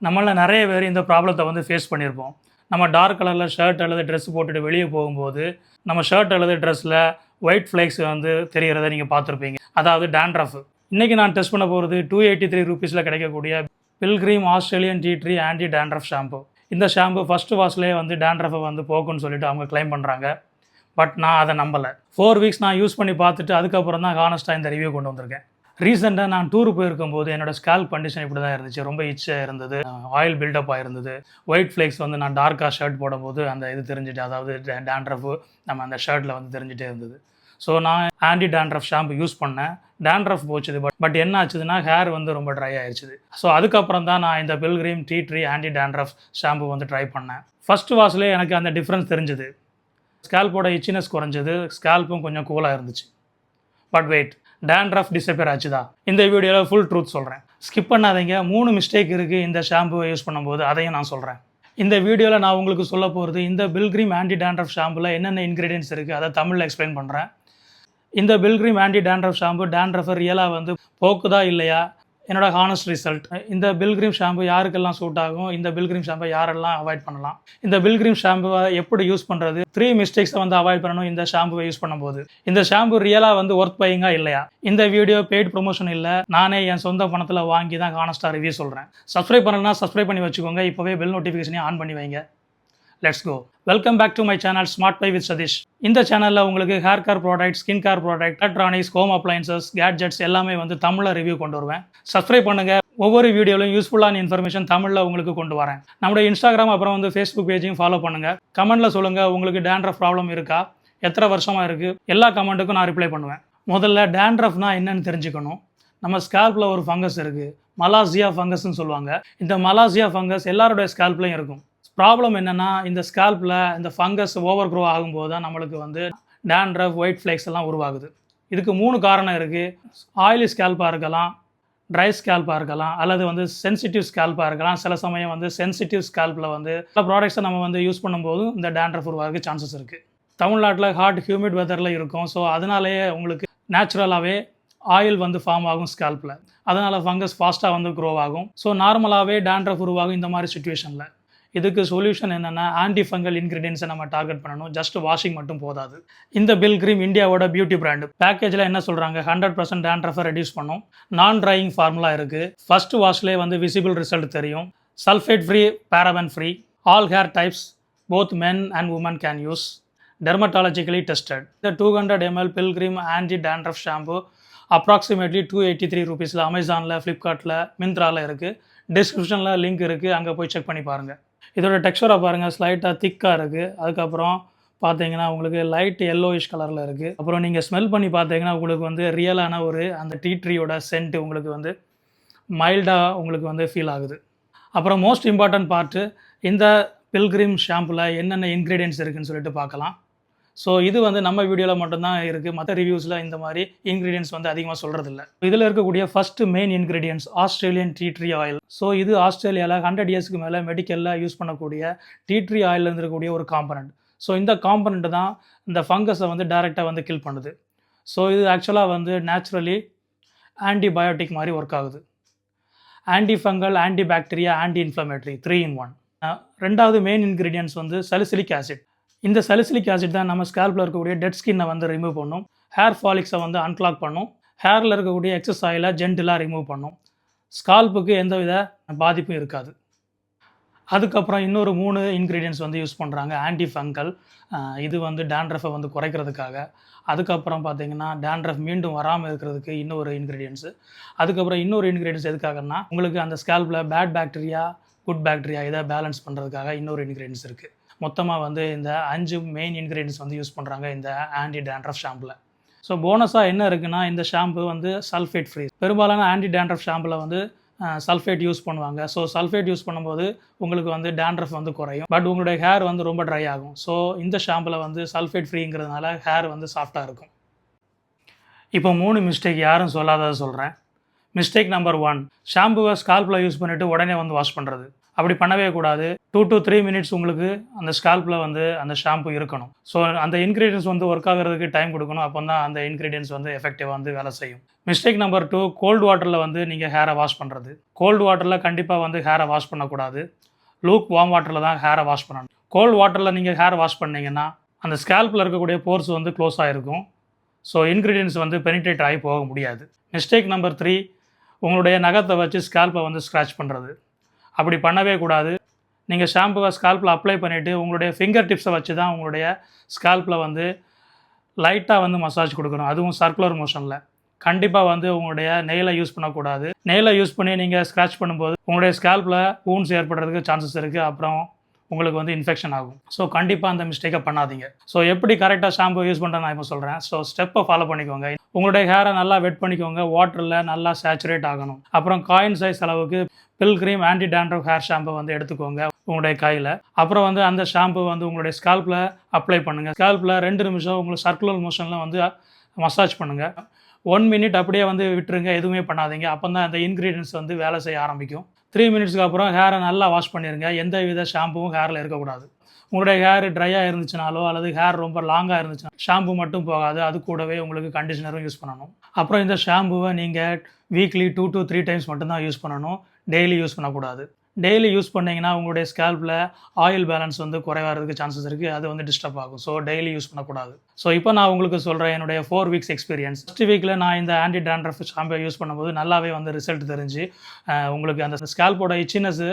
நம்மள நிறைய பேர் இந்த ப்ராப்ளத்தை வந்து ஃபேஸ் பண்ணியிருப்போம். நம்ம டார்க் கலரில் ஷர்ட் அல்லது ட்ரெஸ் போட்டுட்டு வெளியே போகும்போது நம்ம ஷர்ட் அல்லது ட்ரெஸ்ஸில் ஒயிட் ஃப்ளேக்ஸ் வந்து தெரிகிறத நீங்கள் பார்த்துருப்பீங்க. அதாவது டேண்ட்ரஃப். இன்றைக்கி நான் டெஸ்ட் பண்ண போகிறது 283 ரூபீஸில் கிடைக்கக்கூடிய pilgrim Australian tea tree anti dandruff shampoo. இந்த ஷாம்பு ஃபஸ்ட்டு வாஷ்லேயே வந்து டேண்ட்ரஃபை வந்து போக்குன்னு சொல்லிட்டு அவங்க கிளைம் பண்ணுறாங்க. பட் நான் அதை நம்பலை. 4 வீக்ஸ் நான் யூஸ் பண்ணி பார்த்துட்டு அதுக்கப்புறம் தான் ஹானஸ்ட்டாக இந்த ரிவ்யூ கொண்டு வந்திருக்கேன். ரீசெண்டாக நான் டூர் போயிருக்கும்போது என்னோடய ஸ்கால்ப் கண்டிஷன் இப்படி தான் இருந்துச்சு. ரொம்ப இச்சாக இருந்தது, ஆயில் பில்டப் ஆகிருந்தது. ஒயிட் ஃப்ளேக்ஸ் வந்து நான் டார்க்காக ஷர்ட் போடும்போது அந்த இது தெரிஞ்சுட்டு, அதாவது டேண்ட்ரஃபு நம்ம அந்த ஷர்ட்டில் வந்து தெரிஞ்சுட்டே இருந்தது. ஸோ நான் ஆன்டி டேண்ட்ரஃப் ஷாம்பு யூஸ் பண்ணேன். டேண்ட்ரஃப் போச்சுது. பட் என்ன ஆச்சுதுன்னா ஹேர் வந்து ரொம்ப ட்ரை ஆயிடுச்சுது. ஸோ அதுக்கப்புறம் தான் நான் இந்த pilgrim tea tree anti dandruff shampoo வந்து ட்ரை பண்ணேன். ஃபஸ்ட்டு வாஷ்லேயே எனக்கு அந்த டிஃப்ரென்ஸ் தெரிஞ்சுது. ஸ்கால்போட இச்சினஸ் குறைஞ்சது, ஸ்கால்ப்பும் கொஞ்சம் கூலாக இருந்துச்சு. பட் வெயிட், டேண்ட்ரஃப் டிஸப்பியர் ஆச்சுதா? இந்த வீடியோவில் ஃபுல் ட்ரூத் சொல்கிறேன். ஸ்கிப் பண்ணாதீங்க. 3 மிஸ்டேக் இருக்குது இந்த ஷாம்புவை யூஸ் பண்ணும்போது, அதையும் நான் சொல்கிறேன். இந்த வீடியோவில் நான் உங்களுக்கு சொல்ல போகிறது இந்த பில்கிரீம் ஆன்டி டேண்ட்ரஃப் ஷாம்பில் என்னென்ன இன்க்ரீடியன்ஸ் இருக்குது அதை தமிழில் எக்ஸ்பிளைன் பண்ணுறேன். இந்த பில்கிரீம் ஆன்டி டேண்ட்ரஃப் ஷாம்பு டேண்ட்ரஃபை ரியலாக வந்து போக்குதா இல்லையா, என்னோட ஹானஸ்ட் ரிசல்ட். இந்த பில்கிரீம் ஷாம்பு யாருக்கெல்லாம் சூட் ஆகும், இந்த பில்கிரீம் ஷாம்பை யாரெல்லாம் அவாய்ட் பண்ணலாம், இந்த பில்கிரீம் ஷாம்புவை எப்படி யூஸ் பண்ணுறது, 3 மிஸ்டேக்ஸை வந்து அவாய்ட் பண்ணணும் இந்த ஷாம்புவை யூஸ் பண்ணும்போது. இந்த ஷாம்பு ரியலாக வந்து ஒர்த் பையிங்கா இல்லையா? இந்த வீடியோ பெய்ட் ப்ரொமோஷன் இல்லை, நானே என் சொந்த பணத்தில் வாங்கி தான் ஹானஸ்ட்டாக ரிவ்யூ சொல்கிறேன். சப்ஸ்கிரைப் பண்ணலன்னா சப்ஸ்கிரைப் பண்ணி வச்சுக்கோங்க. இப்போவே பெல் நோட்டிஃபிகேஷனையும் ஆன் பண்ணி வைங்க. Let's go. Welcome back to my channel smart buy with Satish. இந்த சேனலில் உங்களுக்கு hair care product, skin care product, electronics, home appliances, gadgets எல்லாமே வந்து தமிழில் ரிவ்யூ கொண்டு வருவேன். சப்ஸ்கிரைப் பண்ணுங்கள். ஒவ்வொரு வீடியோலையும் யூஸ்ஃபுல்லான இன்ஃபர்மேஷன் தமிழில் உங்களுக்கு கொண்டு வரேன். நம்மளுடைய இன்ஸ்டாகிராம் அப்புறம் வந்து ஃபேஸ்புக் பேஜையும் ஃபாலோ பண்ணுங்கள். கமெண்ட்டில் சொல்லுங்கள் உங்களுக்கு டேண்ட்ரஃப் ப்ராப்ளம் இருக்கா, எத்தனை வருஷமாக இருக்குது, எல்லா கமெண்ட்டுக்கும் நான் ரிப்ளை பண்ணுவேன். முதல்ல டேண்ட்ரஃப்னா என்னன்னு தெரிஞ்சுக்கணும். நம்ம ஸ்கால்பில் ஒரு ஃபங்கஸ் இருக்குது, மலாசியா ஃபங்கஸ்ன்னு சொல்லுவாங்க. இந்த மலாசியா ஃபங்கஸ் எல்லாருடைய ஸ்கால்ப்லையும் இருக்கும். ப்ராப்ளம் என்னென்னா, இந்த ஸ்கால்பில் இந்த ஃபங்கஸ் ஓவர் க்ரோ ஆகும்போது தான் நம்மளுக்கு வந்து டேண்ட்ரஃப், ஒயிட் ஃப்ளேக்ஸ் எல்லாம் உருவாகுது. இதுக்கு 3 காரணம் இருக்குது. ஆயிலி ஸ்கால்பாக இருக்கலாம், ட்ரை ஸ்கால்பாக இருக்கலாம், அல்லது வந்து சென்சிட்டிவ் ஸ்கால்பாக இருக்கலாம். சில சமயம் வந்து சென்சிட்டிவ் ஸ்கால்பில் வந்து சில ப்ராடக்ட்ஸை நம்ம வந்து யூஸ் பண்ணும்போது இந்த டேண்ட்ரஃப் உருவாக சான்சஸ் இருக்குது. தமிழ்நாட்டில் ஹாட் ஹியூமிட் வெதரில் இருக்கும். ஸோ அதனாலேயே உங்களுக்கு நேச்சுரலாகவே ஆயில் வந்து ஃபார்ம் ஆகும் ஸ்கால்பில். அதனால் ஃபங்கஸ் ஃபாஸ்ட்டாக வந்து க்ரோ ஆகும். ஸோ நார்மலாகவே டேண்ட்ரஃப் உருவாகும் இந்த மாதிரி சுச்சுவேஷனில். இதுக்கு சொல்யூஷன் என்னென்னா, ஆன்டி ஃபங்கல் இன்க்ரீடியன்ஸை நம்ம டார்கெட் பண்ணணும். ஜஸ்ட் வாஷிங் மட்டும் போதாது. இந்த பில்கிரீம் இந்தியாவோட பியூட்டி பிராண்டு. பேக்கேஜில் என்ன சொல்கிறாங்க, 100% டேண்ட்ரஃபை ரெடியூஸ் பண்ணும். நான் ட்ரையிங் ஃபார்முலா இருக்குது. ஃபஸ்ட்டு வாஷ்லேயே வந்து விசிபிள் ரிசல்ட் தெரியும். Sulphate free, paraben free, all hair types, both men and women can use, dermatologically tested. இந்த 200 ml Pilgrim anti dandruff shampoo approximately 283 ரூபீஸில் அமேசானில், ஃப்ளிப்கார்ட்டில், மிந்த்ராவில் இருக்குது. டிஸ்கிரிப்ஷனில் லிங்க் இருக்குது, அங்கே போய் செக் பண்ணி பாருங்கள். இதோட டெக்ஸ்சரை பாருங்கள், ஸ்லைட்டாக திக்காக இருக்குது. அதுக்கப்புறம் பார்த்தீங்கன்னா உங்களுக்கு லைட் எல்லோயிஷ் கலரில் இருக்குது. அப்புறம் நீங்கள் ஸ்மெல் பண்ணி பார்த்தீங்கன்னா உங்களுக்கு வந்து ரியலான ஒரு அந்த டீ ட்ரீயோட சென்ட் உங்களுக்கு வந்து மைல்டாக உங்களுக்கு வந்து ஃபீல் ஆகுது. அப்புறம் மோஸ்ட் இம்பார்ட்டன்ட் பார்ட்டு, இந்த பில்கிரீம் ஷாம்பில் என்னென்ன இன்க்ரீடியன்ட்ஸ் இருக்குதுன்னு சொல்லிட்டு பார்க்கலாம். ஸோ இது வந்து நம்ம வீடியோவில் மட்டும்தான் இருக்குது. மற்ற ரிவ்யூஸில் இந்த மாதிரி இன்க்ரீடியன்ட்ஸ் வந்து அதிகமாக சொல்கிறதில்ல. இதில் இருக்கக்கூடிய first main ingredients Australian tea tree oil. So இது ஆஸ்திரேலியாவில் 100 இயர்ஸ்க்கு மேலே மெடிக்கலில் யூஸ் பண்ணக்கூடிய டீ ட்ரீ ஆயில் இருக்கக்கூடிய ஒரு காம்பனண்ட். ஸோ இந்த காம்பனண்ட் தான் இந்த ஃபங்கஸை வந்து டைரெக்டாக வந்து கில் பண்ணுது. ஸோ இது ஆக்சுவலாக வந்து நேச்சுரலி ஆன்டிபயோட்டிக் மாதிரி ஒர்க் ஆகுது. Anti fungal, anti bacteria, anti inflammatory, 3 in 1. ரெண்டாவது மெயின் இன்க்ரீடியன்ட்ஸ் வந்து சலிசிலிக் ஆசிட். இந்த சலிசிலிக் ஆசிட் தான் நம்ம ஸ்கால்பில் இருக்கக்கூடிய டெட் ஸ்கின்னை வந்து ரிமூவ் பண்ணும். ஹேர் ஃபாலிக்ஸை வந்து அன்க்ளாக் பண்ணும். ஹேரில் இருக்கக்கூடிய எக்ஸஸ் ஆயிலை ஜென்டிலாக ரிமூவ் பண்ணும். ஸ்கால்புக்கு எந்தவித பாதிப்பும் இருக்காது. அதுக்கப்புறம் இன்னொரு 3 இன்க்ரீடியன்ட்ஸ் வந்து யூஸ் பண்ணுறாங்க. ஆன்டி ஃபங்கல், இது வந்து டேண்ட்ரஃபை வந்து குறைக்கிறதுக்காக. அதுக்கப்புறம் பார்த்தீங்கன்னா டேண்ட்ரஃப் மீண்டும் வராமல் இருக்கிறதுக்கு இன்னொரு இன்க்ரீடியன்ட்ஸு. அதுக்கப்புறம் இன்னொரு இன்க்ரீடியன்ட்ஸ் எதுக்காகன்னா, உங்களுக்கு அந்த ஸ்கால்பில் பேட் பாக்டீரியா, குட் பாக்டீரியா இதை பேலன்ஸ் பண்ணுறதுக்காக இன்னொரு இன்க்ரீடியன்ட்ஸ் இருக்குது. மொத்தமாக வந்து இந்த 5 மெயின் இன்க்ரீடியன்ட்ஸ் வந்து யூஸ் பண்ணுறாங்க இந்த ஆன்டி டேண்ட்ரஃப் ஷாம்பில். ஸோ போனஸாக என்ன இருக்குன்னா, இந்த ஷாம்பு வந்து சல்ஃபேட் ஃப்ரீ. பெரும்பாலான ஆன்டி டேண்ட்ரஃப் ஷாம்பில் வந்து சல்ஃபேட் யூஸ் பண்ணுவாங்க. ஸோ சல்ஃபேட் யூஸ் பண்ணும்போது உங்களுக்கு வந்து டேண்ட்ரஃப் வந்து குறையும். பட் உங்களுடைய ஹேர் வந்து ரொம்ப ட்ரை ஆகும். ஸோ இந்த ஷாம்பில் வந்து சல்ஃபேட் ஃப்ரீங்கிறதுனால ஹேர் வந்து சாஃப்டாக இருக்கும். இப்போ 3 மிஸ்டேக் யாரும் சொல்லாததை சொல்கிறேன். மிஸ்டேக் நம்பர் 1, ஷாம்புவை ஸ்கால்பில் யூஸ் பண்ணிவிட்டு உடனே வந்து வாஷ் பண்ணுறது. அப்படி பண்ணவே கூடாது. 2 to 3 மினிட்ஸ் உங்களுக்கு அந்த ஸ்கால்பில் வந்து அந்த ஷாம்பு இருக்கணும். ஸோ அந்த இன்க்ரீடியன்ஸ் வந்து ஒர்க் ஆகிறதுக்கு டைம் கொடுக்கணும். அப்போ தான் அந்த இன்க்ரீடியன்ஸ் வந்து எஃபெக்டிவாக வந்து வேலை செய்யும். மிஸ்டேக் நம்பர் 2, கோல்டு வாட்டரில் வந்து நீங்கள் ஹேரை வாஷ் பண்ணுறது. கோல்டு வாட்டரில் கண்டிப்பாக வந்து ஹேரை வாஷ் பண்ணக்கூடாது. லூக் வார்ம் வாட்டரில் தான் ஹேரை வாஷ் பண்ணணும். கோல்டு வாட்டரில் நீங்கள் ஹேர் வாஷ் பண்ணிங்கன்னா அந்த ஸ்கால்பில் இருக்கக்கூடிய போர்ஸ் வந்து க்ளோஸ் ஆகிருக்கும். ஸோ இன்க்ரீடியன்ஸ் வந்து பெனிட்ரேட் ஆகி போக முடியாது. மிஸ்டேக் நம்பர் 3, உங்களுடைய நகத்தை வச்சு ஸ்கால்பை வந்து ஸ்க்ராட்ச் பண்ணுறது. அப்படி பண்ணவே கூடாது. நீங்கள் ஷாம்புவை ஸ்கால்பில் அப்ளை பண்ணிவிட்டு உங்களுடைய ஃபிங்கர் டிப்ஸை வச்சு தான் உங்களுடைய ஸ்கால்பில் வந்து லைட்டாக வந்து மசாஜ் கொடுக்கணும். அதுவும் சர்க்குலர் மோஷனில். கண்டிப்பாக வந்து உங்களுடைய நெயிலை யூஸ் பண்ணக்கூடாது. நெயிலை யூஸ் பண்ணி நீங்கள் ஸ்க்ராட்ச் பண்ணும்போது உங்களுடைய ஸ்கால்பில் வூண்ட்ஸ் ஏற்படுறதுக்கு சான்சஸ் இருக்குது. அப்புறம் உங்களுக்கு வந்து இன்ஃபெக்ஷன் ஆகும். ஸோ கண்டிப்பாக அந்த மிஸ்டேக்கை பண்ணாதீங்க. ஸோ எப்படி கரெக்டாக ஷாம்பு யூஸ் பண்ணுறேன் நான் இப்போ சொல்கிறேன். ஸோ ஸ்டெப்பை ஃபாலோ பண்ணிக்கோங்க. உங்களுடைய ஹேரை நல்லா வெட் பண்ணிக்கோங்க. வாட்டரில் நல்லா சேச்சுரேட் ஆகணும். அப்புறம் காயின் சைஸ் அளவுக்கு pilgrim anti dandruff hair shampoo வந்து எடுத்துக்கோங்க உங்களுடைய கையில். அப்புறம் வந்து அந்த ஷாம்பு வந்து உங்களுடைய ஸ்கால்பில் அப்ளை பண்ணுங்கள். ஸ்கால்பில் 2 நிமிஷம் உங்களுக்கு சர்க்குலர் மோஷனில் வந்து மசாஜ் பண்ணுங்கள். 1 மினிட் அப்படியே வந்து விட்டுருங்க. எதுவுமே பண்ணாதீங்க. அப்போ தான் அந்த இன்க்ரீடியன்ஸ் வந்து வேலை செய்ய ஆரம்பிக்கும். 3 மினிட்ஸ்க்கு அப்புறம் ஹேரை நல்லா வாஷ் பண்ணிடுங்க. எந்த வித ஷாம்புவும் ஹேரில் இருக்கக்கூடாது. உங்களுடைய ஹேர் ட்ரையாக இருந்துச்சுனாலோ அல்லது ஹேர் ரொம்ப லாங்காக இருந்துச்சுன்னா ஷாம்பு மட்டும் போகாது. அது கூடவே உங்களுக்கு கண்டிஷனரும் யூஸ் பண்ணணும். அப்புறம் இந்த ஷாம்புவை நீங்கள் வீக்லி 2 to 3 டைம்ஸ் மட்டும்தான் யூஸ் பண்ணணும். டெய்லி யூஸ் பண்ணக்கூடாது. டெய்லி யூஸ் பண்ணிங்கன்னா உங்களுடைய ஸ்கால்பில் ஆயில் பேலன்ஸ் வந்து குறைவாகிறதுக்கு சான்சஸ் இருக்குது. அது வந்து டிஸ்டர்ப் ஆகும். ஸோ டெய்லி யூஸ் பண்ணக்கூடாது. ஸோ இப்போ நான் உங்களுக்கு சொல்கிறேன் என்னுடைய 4 வீக்ஸ் எக்ஸ்பீரியன்ஸ். ஃபஸ்ட் வீக்கில் நான் இந்த ஆன்டி டேண்ட்ரஃப் ஷாம்பை யூஸ் பண்ணும்போது நல்லாவே வந்து ரிசல்ட் தெரிஞ்சு உங்களுக்கு அந்த ஸ்கால்போட இச்சினஸ்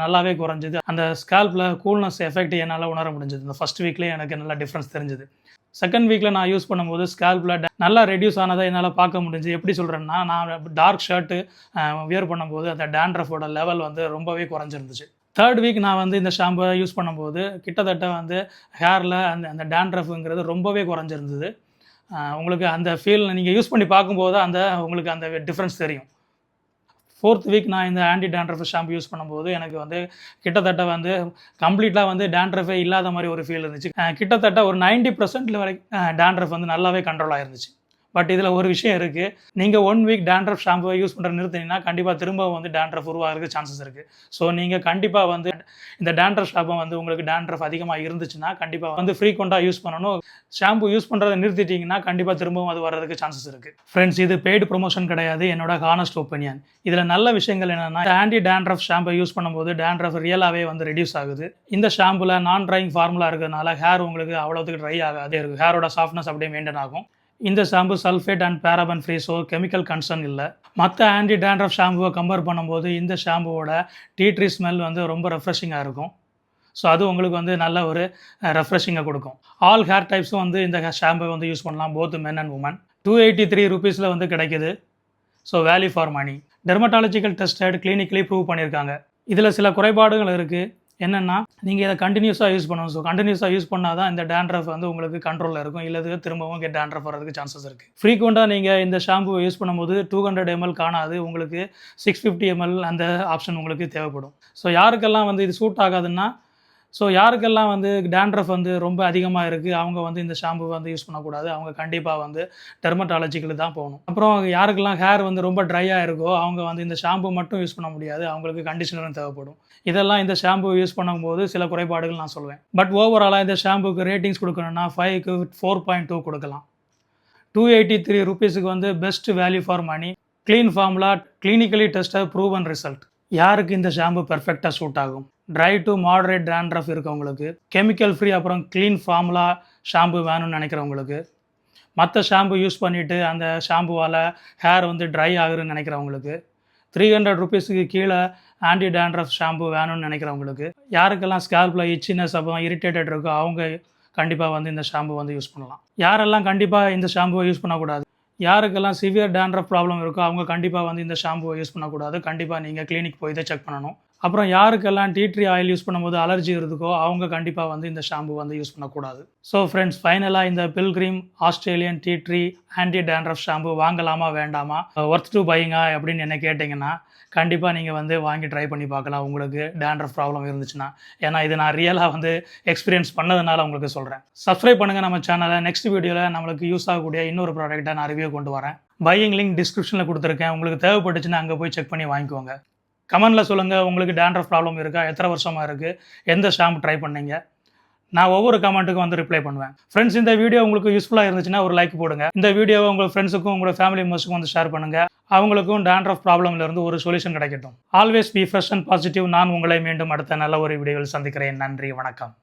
நல்லாவே குறைஞ்சிது. அந்த ஸ்கால்பில் கூல்னஸ் எஃபெக்ட் என்னால் உணர முடிஞ்சது. இந்த ஃபஸ்ட் வீக்லேயே எனக்கு நல்லா டிஃப்ரென்ஸ் தெரிஞ்சுது. செகண்ட் வீக்கில் நான் யூஸ் பண்ணும்போது ஸ்கால்பில் நல்லா ரெடியூஸ் ஆனதை என்னால் பார்க்க முடிஞ்சு. எப்படி சொல்கிறேன்னா, நான் டார்க் ஷர்ட்டு வியர் பண்ணும்போது அந்த டேண்ட்ரஃபோட லெவல் வந்து ரொம்பவே குறைஞ்சிருந்துச்சு. தேர்ட் வீக் நான் வந்து இந்த ஷாம்பை யூஸ் பண்ணும்போது கிட்டத்தட்ட வந்து ஹேரில் அந்த டேண்ட்ரஃபுங்கிறது ரொம்பவே குறைஞ்சிருந்தது. உங்களுக்கு அந்த ஃபீல் நீங்கள் யூஸ் பண்ணி பார்க்கும்போது உங்களுக்கு அந்த டிஃப்ரென்ஸ் தெரியும். 4th வீக் நான் இந்த ஆன்டி டேண்ட்ரஃப் ஷாம்பு யூஸ் பண்ணும்போது எனக்கு வந்து கிட்டத்தட்ட வந்து கம்ப்ளீட்டாக வந்து டேண்ட்ரஃபே இல்லாத மாதிரி ஒரு ஃபீல் இருந்துச்சு. கிட்டத்தட்ட ஒரு 90% வரைக்கும் டேண்ட்ரஃப் வந்து நல்லாவே கண்ட்ரோல் ஆயிருந்துச்சு. பட் இதில் ஒரு விஷயம் இருக்குது. நீங்கள் 1 வீக் டேண்ட்ரஃப் ஷாம்புவை யூஸ் பண்ணுற நிறுத்தினீங்கன்னா கண்டிப்பாக திரும்ப வந்து டேண்ட்ரஃப் உருவாகிறதுக்கு சான்சஸ் இருக்குது. ஸோ நீங்கள் கண்டிப்பாக வந்து இந்த டேண்ட்ரஃப் ஷாம்பை வந்து உங்களுக்கு டேண்ட்ரஃப் அதிகமாக இருந்துச்சுன்னா கண்டிப்பாக வந்து ஃப்ரீக்வெண்ட்டாக யூஸ் பண்ணணும். ஷாம்பு யூஸ் பண்ணுறதை நிறுத்திட்டிங்கன்னா கண்டிப்பாக திரும்பவும் அது வர்றதுக்கு சான்சஸ் இருக்குது. ஃப்ரெண்ட்ஸ், இது பெய்டு ப்ரொமோஷன் கிடையாது. என்னோட ஹானஸ்ட் ஒப்பீனியன். இதில் நல்ல விஷயங்கள் என்னென்னா, ஆன்டி டேண்ட்ரஃப் ஷாம்பை யூஸ் பண்ணும்போது டேண்ட்ரஃப் ரியலாகவே வந்து ரெடியூஸ் ஆகுது. இந்த ஷாம்பில் நான் ட்ரையிங் ஃபார்முலா இருக்கிறதுனால ஹேர் உங்களுக்கு அவ்வளோத்துக்கு ட்ரை ஆகாதே இருக்கும். ஹேரோட சாஃப்ட்னஸ் அப்படியே மெயின்டைன் ஆகும். இந்த shampoo sulphate and paraben free. So chemical concern இல்லை. மற்ற ஆன்டி டேண்ட்ரஃப் ஷாம்புவை கம்பேர் பண்ணும்போது இந்த ஷாம்புவோட டீ ட்ரீ ஸ்மெல் வந்து ரொம்ப ரெஃப்ரெஷிங்காக இருக்கும். ஸோ அது உங்களுக்கு வந்து நல்ல ஒரு ரெஃப்ரெஷிங்கை கொடுக்கும். ஆல் ஹேர் டைப்ஸும் வந்து இந்த ஷாம்பை வந்து யூஸ் பண்ணலாம். Both men and women. 283 rupeesல வந்து கிடைக்குது. So value for money. Dermatological tested, clinically prove பண்ணியிருக்காங்க. இதில் சில குறைபாடுகள் இருக்குது. என்னென்னா, நீங்கள் இதை கண்டினியூஸாக யூஸ் பண்ணணும். ஸோ கண்டினியூஸாக யூஸ் பண்ணால் தான் இந்த டேண்ட்ரஃப் வந்து உங்களுக்கு கண்ட்ரோலில் இருக்கும். இல்லை திரும்பவும் டேண்ட்ரஃப் வரதுக்கு சான்சஸ் இருக்குது. ஃப்ரீக்வெண்ட்டாக நீங்கள் இந்த ஷாம்பு யூஸ் பண்ணும்போது 200 ml காணாது. உங்களுக்கு 650 ml அந்த ஆப்ஷன் உங்களுக்கு தேவைப்படும். ஸோ யாருக்கெல்லாம் வந்து இது சூட் ஆகாதுன்னா, யாருக்கெல்லாம் வந்து டேண்ட்ரஃப் வந்து ரொம்ப அதிகமாக இருக்குது, அவங்க வந்து இந்த ஷாம்பு வந்து யூஸ் பண்ணக்கூடாது. அவங்க கண்டிப்பாக வந்து டெர்மட்டாலஜிக்கு தான் போகணும். அப்புறம் யாருக்கெல்லாம் ஹேர் வந்து ரொம்ப ட்ரையாக இருக்கோ அவங்க வந்து இந்த ஷாம்பு மட்டும் யூஸ் பண்ண முடியாது. அவங்களுக்கு கண்டிஷனரும் தேவைப்படும். இதெல்லாம் இந்த ஷாம்பு யூஸ் பண்ணும்போது சில குறைபாடுகள் நான் சொல்லுவேன். பட் ஓவராலாக இந்த ஷாம்புக்கு ரேட்டிங்ஸ் கொடுக்கணும்னா 5க்கு 4.2 கொடுக்கலாம். 283 rupeesக்கு வந்து best value for money. Clean formula, clinically tested, proven result. யாருக்கு இந்த ஷாம்பு பெர்ஃபெக்டாக சூட் ஆகும்? ட்ரை டு மாடரேட் டேண்ட்ரஃப் இருக்கவங்களுக்கு, கெமிக்கல் ஃப்ரீ அப்புறம் க்ளீன் ஃபார்முலா ஷாம்பு வேணும்னு நினைக்கிறவங்களுக்கு, மற்ற ஷாம்பு யூஸ் பண்ணிவிட்டு அந்த ஷாம்புவால் ஹேர் வந்து ட்ரை ஆகுதுன்னு நினைக்கிறவங்களுக்கு, 300 rupeesக்கு கீழே ஆன்டி டேண்ட்ரஃப் ஷாம்பு வேணும்னு நினைக்கிறவங்களுக்கு, யாருக்கெல்லாம் ஸ்கால்பில் இச்சினஸ் அப்புறம் இரிட்டேட்டட் இருக்கோ அவங்க கண்டிப்பாக வந்து இந்த ஷாம்பு வந்து யூஸ் பண்ணலாம். யாரெல்லாம் கண்டிப்பாக இந்த ஷாம்புவை யூஸ் பண்ணக்கூடாது? யாருக்கெல்லாம் சிவியர் டேண்ட்ரஃப் ப்ராப்ளம் இருக்கோ அவங்க கண்டிப்பாக வந்து இந்த ஷாம்புவை யூஸ் பண்ணக்கூடாது. கண்டிப்பாக நீங்கள் கிளினிக் போய் இதை செக் பண்ணணும். அப்புறம் யாருக்கெல்லாம் டீ ட்ரீ ஆயில் யூஸ் பண்ணும்போது அலர்ஜி இருக்கோ அவங்க கண்டிப்பாக வந்து இந்த ஷாம்பு வந்து யூஸ் பண்ணக்கூடாது. ஸோ ஃப்ரெண்ட்ஸ், ஃபைனலாக இந்த pilgrim Australian tea tree anti dandruff shampoo வாங்கலாமா வேண்டாமா, ஒர்த் டு பையிங்கா அப்படின்னு என்ன கேட்டிங்கன்னா கண்டிப்பாக நீங்கள் வந்து வாங்கி ட்ரை பண்ணி பார்க்கலாம் உங்களுக்கு டேண்ட்ரஃப் ப்ராப்ளம் இருந்துச்சுன்னா. ஏன்னா இது நான் ரியலாக வந்து எக்ஸ்பீரியன்ஸ் பண்ணதுனால உங்களுக்கு சொல்கிறேன். சப்ஸ்கிரைப் பண்ணுங்கள் நம்ம சேனலை. நெக்ஸ்ட் வீடியோவில் நம்மளுக்கு யூஸ் ஆகக்கூடிய இன்னொரு ப்ராடக்ட்டை நான் ரிவ்யூ கொண்டு வரேன். பையிங் லிங்க் டிஸ்கிரிப்ஷனில் கொடுத்துருக்கேன். உங்களுக்கு தேவைப்பட்டுச்சுன்னா அங்கே போய் செக் பண்ணி வாங்கிக்கோங்க. கமெண்டில் சொல்லுங்கள், உங்களுக்கு டேண்ட்ரஃப் ப்ராப்ளம் இருக்கா, எத்தனை வருஷமாக இருக்குது, எந்த ஷாம்பு ட்ரை பண்ணீங்க. நான் ஒவ்வொரு கமெண்ட்டுக்கும் வந்து ரிப்ளை பண்ணுவேன். ஃப்ரெண்ட்ஸ், இந்த வீடியோ உங்களுக்கு யூஸ்ஃபுல்லாக இருந்துச்சுன்னா ஒரு லைக் போடுங்க. இந்த வீடியோவை உங்கள் ஃப்ரெண்ட்ஸுக்கும் உங்களோட ஃபேமிலி மெம்பர்ஸுக்கும் வந்து ஷேர் பண்ணுங்கள். அவங்களுக்கும் டேண்ட்ரஃப் ப்ராப்ளம்லேருந்து ஒரு சொல்யூஷன் கிடைக்கட்டும். Always be fresh and positive. நான் உங்களை மீண்டும் அடுத்த நல்ல ஒரு வீடியோவில் சந்திக்கிறேன். நன்றி, வணக்கம்.